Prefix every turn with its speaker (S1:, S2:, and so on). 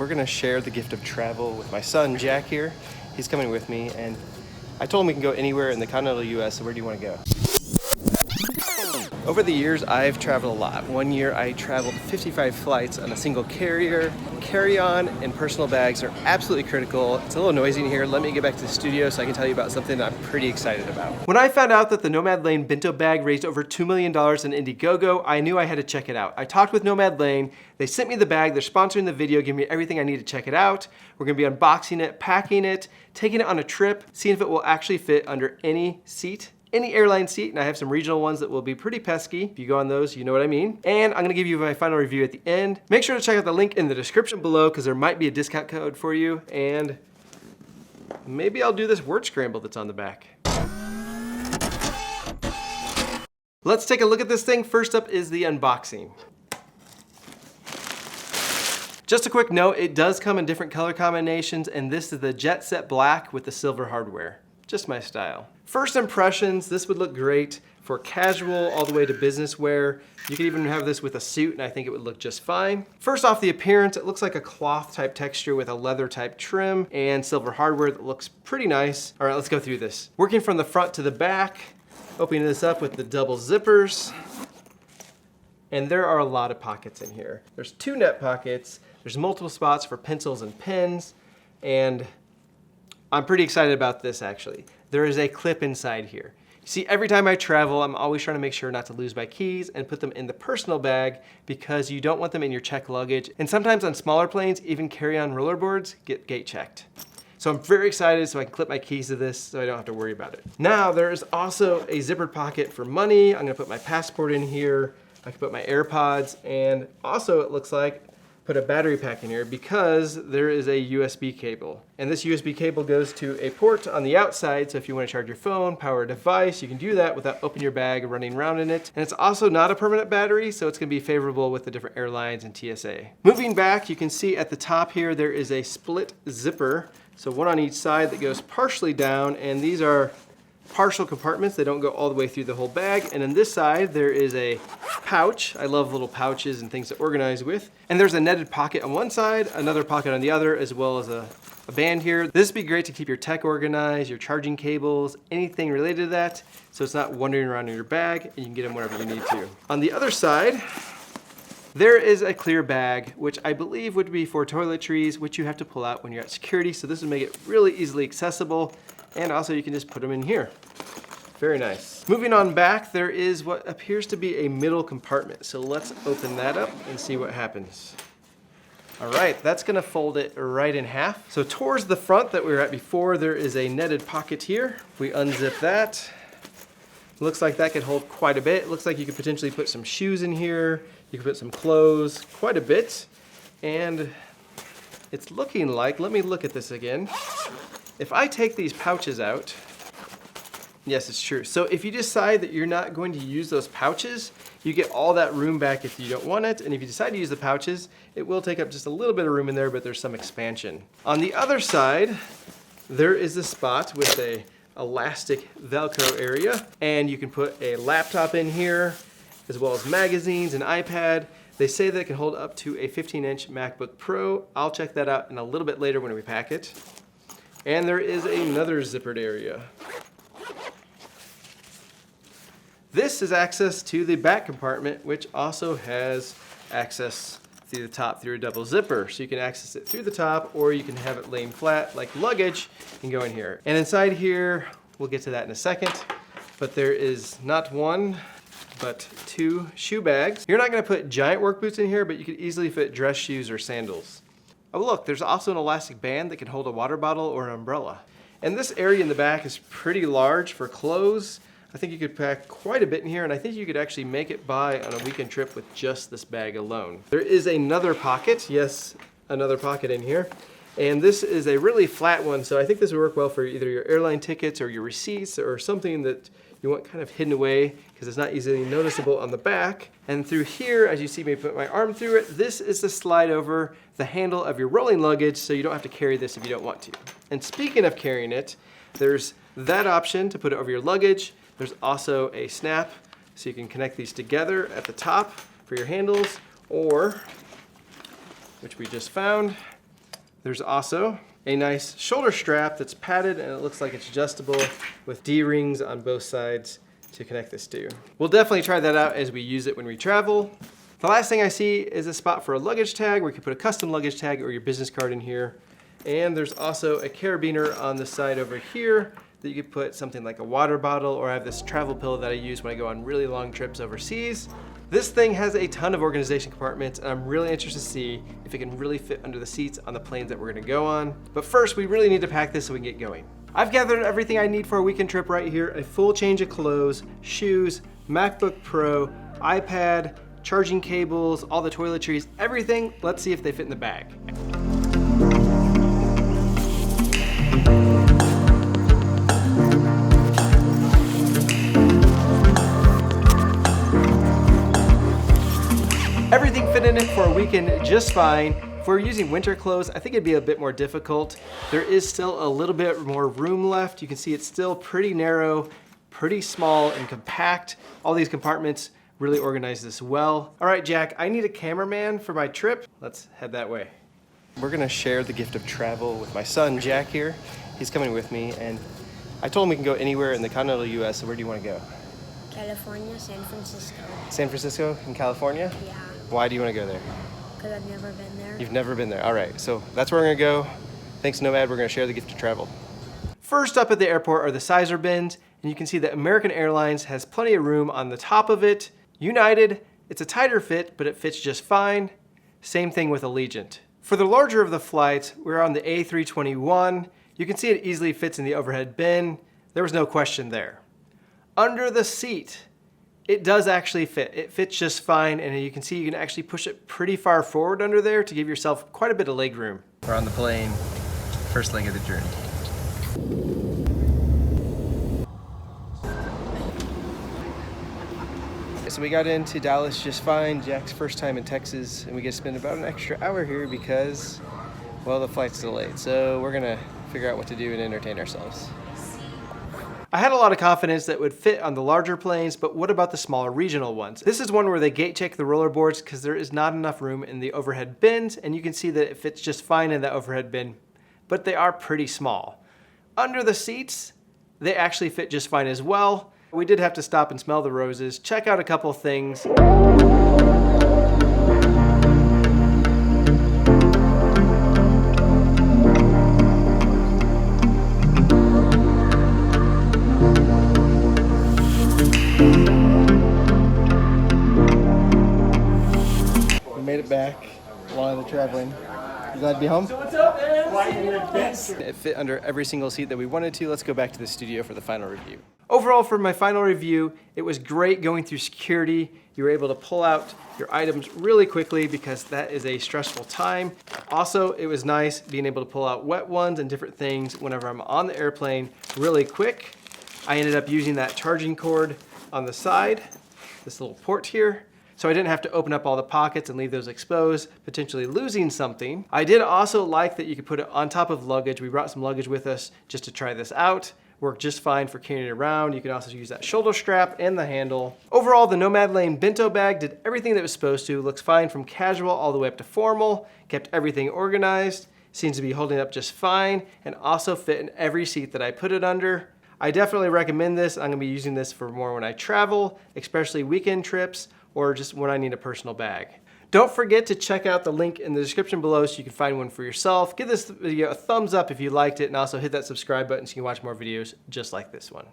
S1: we're gonna share the gift of travel with my son, Jack here. He's coming with me, and I told him we can go anywhere in the continental US, so where do you wanna go? Over the years, I've traveled a lot. One year, I traveled 55 flights on a single carrier. Carry-on and personal bags are absolutely critical. It's a little noisy in here. Let me get back to the studio so I can tell you about something that I'm pretty excited about. When I found out that the Nomad Lane Bento Bag raised over $2 million in Indiegogo, I knew I had to check it out. I talked with Nomad Lane. They sent me the bag. They're sponsoring the video, giving me everything I need to check it out. We're gonna be unboxing it, packing it, taking it on a trip, seeing if it will actually fit under any seat, any airline seat, and I have some regional ones that will be pretty pesky. If you go on those, you know what I mean. And I'm gonna give you my final review at the end. Make sure to check out the link in the description below because there might be a discount code for you, and maybe I'll do this word scramble that's on the back. Let's take a look at this thing. First up is the unboxing. Just a quick note, it does come in different color combinations, and this is the Jet Set Black with the silver hardware. Just my style. First impressions, this would look great for casual all the way to business wear. You could even have this with a suit and I think it would look just fine. First off, the appearance, it looks like a cloth type texture with a leather type trim and silver hardware that looks pretty nice. All right, let's go through this. Working from the front to the back, opening this up with the double zippers. And there are a lot of pockets in here. There's 2 net pockets, there's multiple spots for pencils and pens, and I'm pretty excited about this actually. There is a clip inside here. You see, every time I travel, I'm always trying to make sure not to lose my keys and put them in the personal bag because you don't want them in your checked luggage. And sometimes on smaller planes, even carry-on rollerboards get gate checked. So I'm very excited so I can clip my keys to this so I don't have to worry about it. Now, there is also a zippered pocket for money. I'm gonna put my passport in here. I can put my AirPods, and also it looks like put a battery pack in here because there is a USB cable. And this USB cable goes to a port on the outside, so if you want to charge your phone, power a device, you can do that without opening your bag and running around in it. And it's also not a permanent battery, so it's going to be favorable with the different airlines and TSA. Moving back, you can see at the top here, there is a split zipper. So one on each side that goes partially down, and these are partial compartments. They don't go all the way through the whole bag. And on this side, there is a pouch. I love little pouches and things to organize with. And there's a netted pocket on one side, another pocket on the other, as well as a band here. This would be great to keep your tech organized, your charging cables, anything related to that, so it's not wandering around in your bag, and you can get them whenever you need to. On the other side, there is a clear bag, which I believe would be for toiletries, which you have to pull out when you're at security, so this would make it really easily accessible. And also you can just put them in here. Very nice. Moving on back, there is what appears to be a middle compartment. So let's open that up and see what happens. All right, that's gonna fold it right in half. So towards the front that we were at before, there is a netted pocket here. If we unzip that, looks like that could hold quite a bit. It looks like you could potentially put some shoes in here. You could put some clothes, quite a bit. And it's looking like, let me look at this again. If I take these pouches out, yes, it's true. So if you decide that you're not going to use those pouches, you get all that room back if you don't want it. And if you decide to use the pouches, it will take up just a little bit of room in there, but there's some expansion. On the other side, there is a spot with a elastic Velcro area, and you can put a laptop in here, as well as magazines, an iPad. They say that it can hold up to a 15-inch MacBook Pro. I'll check that out in a little bit later when we pack it. And there is another zippered area. This is access to the back compartment, which also has access through the top through a double zipper. So you can access it through the top, or you can have it laying flat like luggage and go in here. And inside here, we'll get to that in a second, but there is not one, but 2 shoe bags. You're not gonna put giant work boots in here, but you could easily fit dress shoes or sandals. Oh look, there's also an elastic band that can hold a water bottle or an umbrella. And this area in the back is pretty large for clothes. I think you could pack quite a bit in here, and I think you could actually make it by on a weekend trip with just this bag alone. There is another pocket, yes, another pocket in here. And this is a really flat one, so I think this would work well for either your airline tickets or your receipts or something that you want kind of hidden away because it's not easily noticeable on the back. And through here, as you see me put my arm through it, this is the slide over the handle of your rolling luggage, so you don't have to carry this if you don't want to. And speaking of carrying it, there's that option to put it over your luggage. There's also a snap, so you can connect these together at the top for your handles, or, which we just found, There's also a nice shoulder strap that's padded and it looks like it's adjustable with D-rings on both sides to connect this to. We'll definitely try that out as we use it when we travel. The last thing I see is a spot for a luggage tag where you can put a custom luggage tag or your business card in here. And there's also a carabiner on the side over here that you could put something like a water bottle, or I have this travel pillow that I use when I go on really long trips overseas. This thing has a ton of organization compartments and I'm really interested to see if it can really fit under the seats on the planes that we're gonna go on. But first, we really need to pack this so we can get going. I've gathered everything I need for a weekend trip right here: a full change of clothes, shoes, MacBook Pro, iPad, charging cables, all the toiletries, everything. Let's see if they fit in the bag. Everything fit in it for a weekend just fine. If we're using winter clothes, I think it'd be a bit more difficult. There is still a little bit more room left. You can see it's still pretty narrow, pretty small and compact. All these compartments really organize this well. All right, Jack, I need a cameraman for my trip. Let's head that way. We're gonna share the gift of travel with my son, Jack here. He's coming with me and I told him we can go anywhere in the continental US, so where do you wanna go?
S2: California, San Francisco.
S1: San Francisco in California?
S2: Yeah,
S1: Why do you wanna go there?
S2: because I've never been there.
S1: You've never been there. All right, so that's where we're gonna go. Thanks, Nomad. We're gonna share the gift of travel. First up at the airport are the sizer bins, and you can see that American Airlines has plenty of room on the top of it. United, it's a tighter fit, but it fits just fine. Same thing with Allegiant. For the larger of the flights, we're on the A321. You can see it easily fits in the overhead bin. There was no question there. Under the seat, it does actually fit. It fits just fine, and you can see you can actually push it pretty far forward under there to give yourself quite a bit of leg room. We're on the plane, first leg of the journey. So we got into Dallas just fine. Jack's first time in Texas, and we get to spend about an extra hour here because, well, the flight's delayed. So we're gonna figure out what to do and entertain ourselves. I had a lot of confidence that it would fit on the larger planes, but what about the smaller regional ones? This is one where they gate check the rollerboards because there is not enough room in the overhead bins, and you can see that it fits just fine in that overhead bin, but they are pretty small. Under the seats, they actually fit just fine as well. We did have to stop and smell the roses, check out a couple things. Made it back while the traveling. You glad to be home? So what's up, man? It fit under every single seat that we wanted to. Let's go back to the studio for the final review. Overall, for my final review, it was great going through security. You were able to pull out your items really quickly because that is a stressful time. Also, it was nice being able to pull out wet ones and different things whenever I'm on the airplane really quick. I ended up using that charging cord on the side, this little port here, so I didn't have to open up all the pockets and leave those exposed, potentially losing something. I did also like that you could put it on top of luggage. We brought some luggage with us just to try this out. Worked just fine for carrying it around. You can also use that shoulder strap and the handle. Overall, the Nomad Lane Bento Bag did everything that it was supposed to. Looks fine from casual all the way up to formal. Kept everything organized. Seems to be holding up just fine and also fit in every seat that I put it under. I definitely recommend this. I'm gonna be using this for more when I travel, especially weekend trips, or just when I need a personal bag. Don't forget to check out the link in the description below so you can find one for yourself. Give this video a thumbs up if you liked it, and also hit that subscribe button so you can watch more videos just like this one.